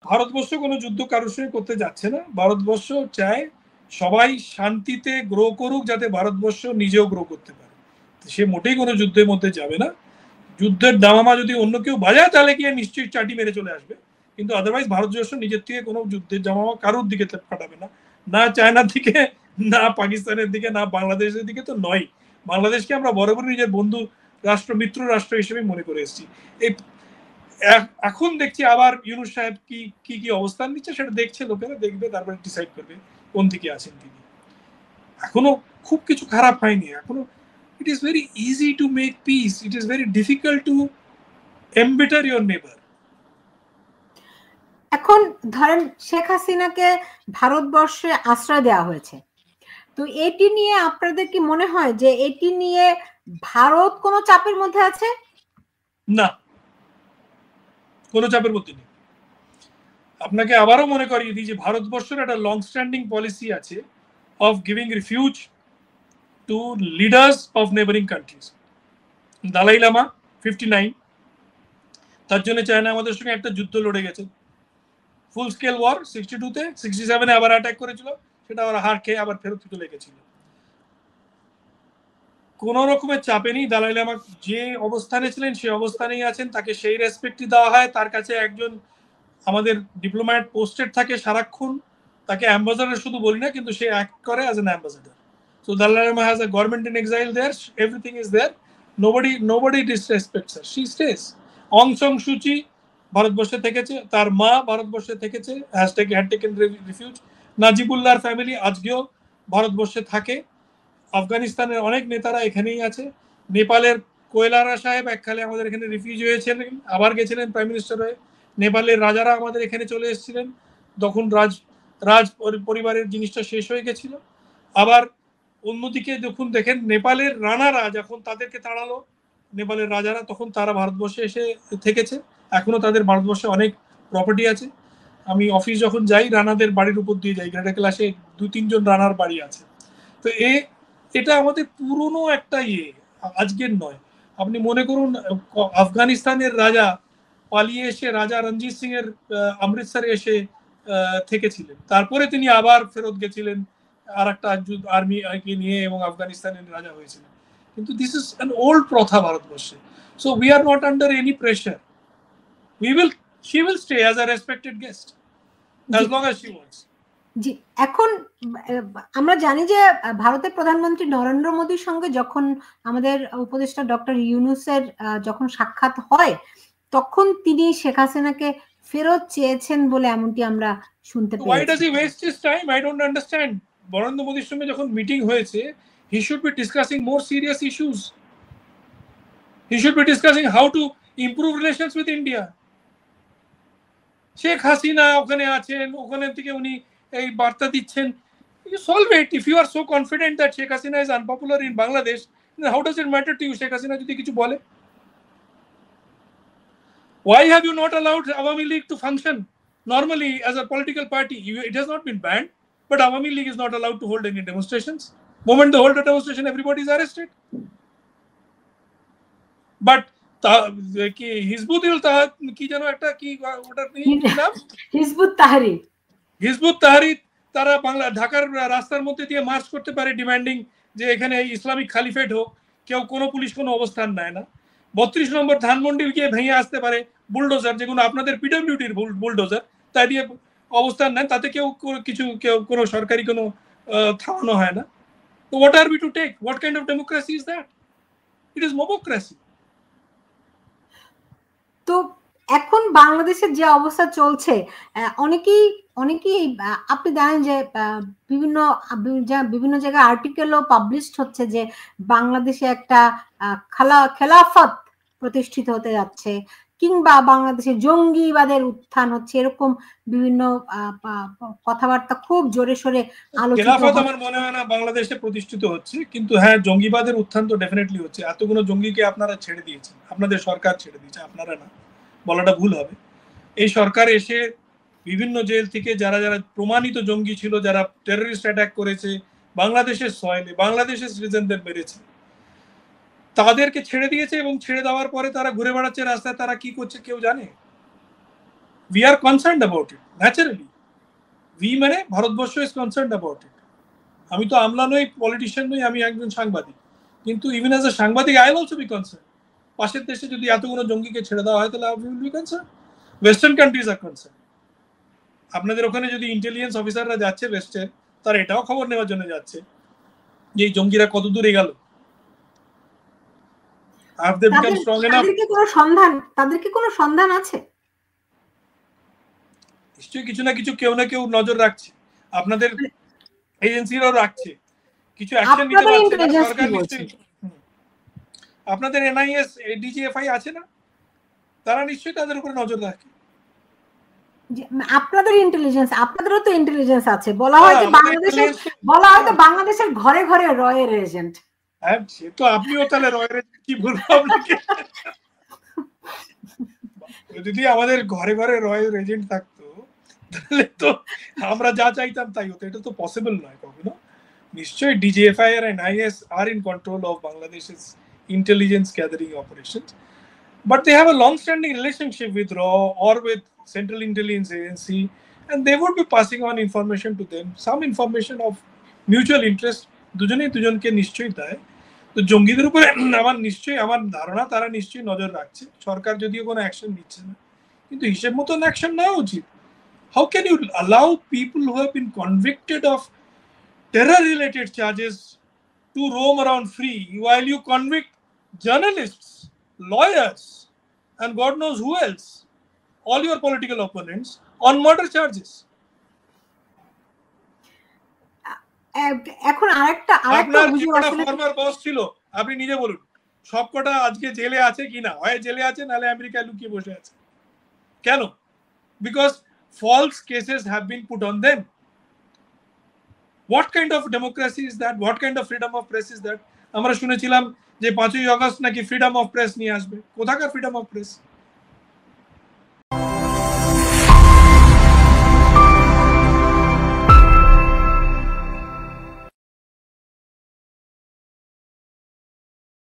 ভারতবর্ষ কোনো যুদ্ধ কারোর সঙ্গে করতে যাচ্ছে না। ভারতবর্ষ চায় সবাই শান্তিতে গ্রো করুক, যাতে ভারতবর্ষ নিজেও গ্রো করতে পারে। সে মোটেই কোনো যুদ্ধের মধ্যে যাবে না। যুদ্ধের দামামা যদি অন্য কেউ বাজায় তাহলে গিয়ে নিশ্চয়ই চাটি মেরে চলে আসবে, কিন্তু আদারওয়াইজ ভারতবর্ষ নিজের থেকে কোনো যুদ্ধের জামামা কারোর দিকে ফাটাবে না, না চায়নার দিকে, না পাকিস্তানের দিকে, না বাংলাদেশের দিকে তো নয়। বাংলাদেশকে আমরা বরাবরই নিজের বন্ধু রাষ্ট্র, মিত্র রাষ্ট্র হিসেবে মনে করে এসেছি। এই এখন দেখছি আবার ইউনূস সাহেব কি কি কি অবস্থান নিচ্ছে সেটা দেখছে লোকেরা, দেখবে তারপরে ডিসাইড করবে কোন দিকে আছেন তিনি। এখনো খুব কিছু খারাপ হয়নি এখনো। It is very easy to make peace. It is very difficult to embitter your neighbor. এখন ধরেন শেখ হাসিনাকে ভারতবর্ষে আশ্রয় দেওয়া হয়েছে, তো এটি নিয়ে আপনাদের কি মনে হয় যে এটি নিয়ে ভারত কোনো চাপের মধ্যে আছে? না, কোনো চাপের মধ্যে নেই। আপনাকে আবারও মনে করিয়ে দিই যে ভারতবর্ষের একটা লং স্ট্যান্ডিং পলিসি আছে of giving refuse to leaders of neighbouring countries. Dalai Lama 59 তার জন্য চায়না আমাদের সঙ্গে একটা যুদ্ধ লড়ে গেছে, ফুল স্কেল ওয়ার 62-তে, 67-এ আবার অ্যাটাক করেছিল, সেটা আবার হার খেয়ে আবার ফেরত চলে গেছিল। কোন রকমের চাপে নেই। দালাই লামা যে অবস্থানে ছিলেন সেই অবস্থানেই আছেন, তাকে সেই রেসপেক্টই দেওয়া হয়। তার কাছে একজন আমাদের ডিপ্লোম্যাট পোস্টেড থাকে সারাক্ষণ, তাকে অ্যাম্বাসাডার শুধু বলি না, কিন্তু সে অ্যাক্ট করে as an ambassador. So Dalai Lama has a government in exile there, everything is there, nobody disrespects her, she stays. Aung San Suu Kyi ভারতবর্ষে থেকেছে, তার মা ভারতবর্ষে থেকেছে, হ্যাড টেকেন রিফিউজ। নাজিবুল্লাহর ফ্যামিলি আজকেও ভারতবর্ষে থাকে। আফগানিস্তানের অনেক নেতারা এখানেই আছে। নেপালের কোয়েলারা সাহেব এককালে আমাদের এখানে রিফিউজি হয়েছিলেন, আবার গেছিলেন প্রাইম মিনিস্টার হয়ে। নেপালের রাজারা আমাদের এখানে চলে এসেছিলেন, তখন রাজ পরিবারের জিনিসটা শেষ হয়ে গেছিল। আবার অন্যদিকে যখন দেখেন নেপালের রানারা যখন তাদেরকে তাড়ালো নেপালের রাজারা, তখন তারা ভারতবর্ষে এসে থেকেছে। এখনো তাদের ভারতবর্ষে অনেক প্রপার্টি আছে। আমি অফিস যখন যাই রানাদের বাড়ির উপর দিয়ে যাই, গ্রেটার ক্লাসে 2-3 জন রানার বাড়ি আছে। তো এটা আমাদের পুরনো একটা আজকের নয়। আপনি মনে করুন আফগানিস্তানের রাজা পালিয়ে এসে রাজা রঞ্জিত সিং এর অমৃতসরে এসে থেকেছিলেন, তারপরে তিনি আবার ফেরত গেছিলেন আর একটা আর্মি নিয়ে এবং আফগানিস্তানের রাজা হয়েছিলেন। কিন্তু দিস ইজ অ্যান ওল্ড প্রথা ভারতবর্ষে। So we are not under any pressure. she will stay as a respected guest as long as she wants. জি, এখন আমরা জানি যে ভারতের প্রধানমন্ত্রী নরেন্দ্র মোদীর সঙ্গে যখন আমাদের উপদেষ্টা ডক্টর ইউনূসের যখন সাক্ষাৎ হয়, তখন তিনি শেখ হাসিনাকে ফেরত চেয়েছেন বলে এমনটি আমরা শুনতে পেয়েছি। Why does he waste his time? I don't understand. Narendra মোদীর সঙ্গে যখন মিটিং হয়েছে, he should be discussing more serious issues. He should be discussing how to improve relations with India. Sheikh Hasina ওখানে আছেন, ওখানে থেকে উনি এই বার্তা দিচ্ছেন। You solve it. If you are so confident that Sheikh Hasina is unpopular in Bangladesh, then how does it matter to you Sheikh Hasina যদি কিছু বলে? Why have you not allowed Awami League to function normally as a political party? It has not been banned, but Awami League is not allowed to hold any demonstrations. Moment they hold a demonstration, everybody is arrested. But কি Hizb ut কি যেন একটা কি ওটার নাম, Hizb ut Tahrir, Hizb ut Tahrir, তারা ঢাকার রাস্তার মধ্যে দিয়ে মার্চ করতে পারে ডিমান্ডিং যে এখানে ইসলামিক খালিফেট হোক, কেউ কোনো পুলিশ কোনো অবস্থান নেয় না। 32 নম্বর ধানমন্ডি গিয়ে ভেঙে আসতে পারে বুলডোজার, যেগুলো আপনাদের পিডব্লিউডির বুলডোজার, তাই দিয়ে অবস্থান নেন, তাতে কেউ কোনো সরকারি কোনো থামানো হয় না। তো what are we to take? What kind of democracy is that? It is mobocracy. তো এখন বাংলাদেশের যে অবস্থা চলছে, অনেকেই আপনি জানেন যে বিভিন্ন জায়গায় আর্টিকেলও পাবলিশড হচ্ছে যে বাংলাদেশে একটা খেলাফত প্রতিষ্ঠিত হতে যাচ্ছে, কিংবা বাংলাদেশে জঙ্গিবাদের উত্থান হচ্ছে, এরকম বিভিন্ন কথাবার্তা খুব জোরে সোরে আলোচিত হচ্ছে। আমার মনে হয় না বাংলাদেশে প্রতিষ্ঠিত হচ্ছে, কিন্তু হ্যাঁ জঙ্গিবাদের উত্থান তো ডেফিনেটলি হচ্ছে। এতগুলো জঙ্গিকে আপনারা ছেড়ে দিয়েছেন, আপনাদের সরকার ছেড়ে দিয়েছে, আপনারা না, বলাটা ভুল হবে। এই সরকার এসে বিভিন্ন জেল থেকে যারা যারা প্রমাণিত জঙ্গি ছিল, যারা টেররিস্ট অ্যাটাক করেছে বাংলাদেশের সয়েলে, বাংলাদেশের সিটিজেনদের মেরেছে, তাদেরকে ছেড়ে দিয়েছে। এবং ছেড়ে দেওয়ার পরে তারা ঘুরে বেড়াচ্ছে রাস্তায়, তারা কি করছে কেউ জানে? we are concerned about it naturally. We মানে Bharatvarsha is concerned about it. আমি তো আমলা নই, পলিটিশিয়ান নই, আমি একজন সাংবাদিক, কিন্তু ইভেন অ্যাজ এ সাংবাদিক I will also be concern. পাশের দেশে যদি এতগুলো জঙ্গিকে ছেড়ে দেওয়া হয় তাহলে will be concern. Western countries are concern. আপনাদের ওখানে যদি ইন্টেলিজেন্স অফিসাররা যাচ্ছে ওয়েস্টের, তারা এটাও খবর নেওয়ার জন্য যাচ্ছে যে এই জঙ্গিরা কত দূরে গেল। Have they become strong enough? তাদের কি কোনো সন্ধান আছে? নিশ্চয়ই কিছু না কিছু কেউ না কেউ নজর রাখছে, আপনাদের এজেন্সিরাও রাখছে, কিছু অ্যাকশন নিতে পারছে সরকার নিশ্চয়ই। আপনাদের এনআইএস ডিজিএফআই আছে না, তারা নিশ্চয়ই তাদের উপরে নজর রাখে। আপনাদের ইন্টেলিজেন্স, আপনাদেরও তো ইন্টেলিজেন্স আছে। বলা হয় যে বাংলাদেশের ঘরে ঘরে রয়ের এজেন্ট। হ্যাঁ, সে তো আপনিও তাহলে রয়ের এজেন্ট, কি বলবো আপনাকে। যদি আমাদের ঘরে ঘরে রয়ের এজেন্ট থাকতো তাহলে তো আমরা যা চাইতাম তাই হতো। এটা তো পসিবল নয় কখনো। নিশ্চয়ই ডিজিএফআই আর এনআইএস আর ইন কন্ট্রোল অফ বাংলাদেশের intelligence gathering operations, but they have a long-standing relationship with RAW or with Central Intelligence Agency, and they would be passing on information to them, some information of mutual interest. দুজনেই দুজনকে নিশ্চয়ই দেয়। তো জঙ্গিদের উপরে আমার ধারণা তারা নিশ্চয়ই নজর রাখছে, সরকার যদিও কোনো অ্যাকশন নিচ্ছে না, কিন্তু হিসেব মতন অ্যাকশন নেওয়া উচিত। How can you allow people who have been convicted of terror-related charges to roam around free while you convict journalists, lawyers, and God knows who else, all your political opponents, on murder charges? এখন আরেকটা former বস ছিল, আপনি নিজে বলুন, সবকটা আজকে জেলে আছে কিনা? হয় জেলে আছে, নালে আমেরিকায় লুকিয়ে বসে আছে। কেন? Because false cases have been put on them. What kind of democracy is that? What kind of freedom of press is that? আমরা শুনেছিলাম যে 5ই আগস্ট নাকি ফ্রিডম অফ প্রেস নিয়ে আসবে। কোথাকার ফ্রিডম অফ প্রেস?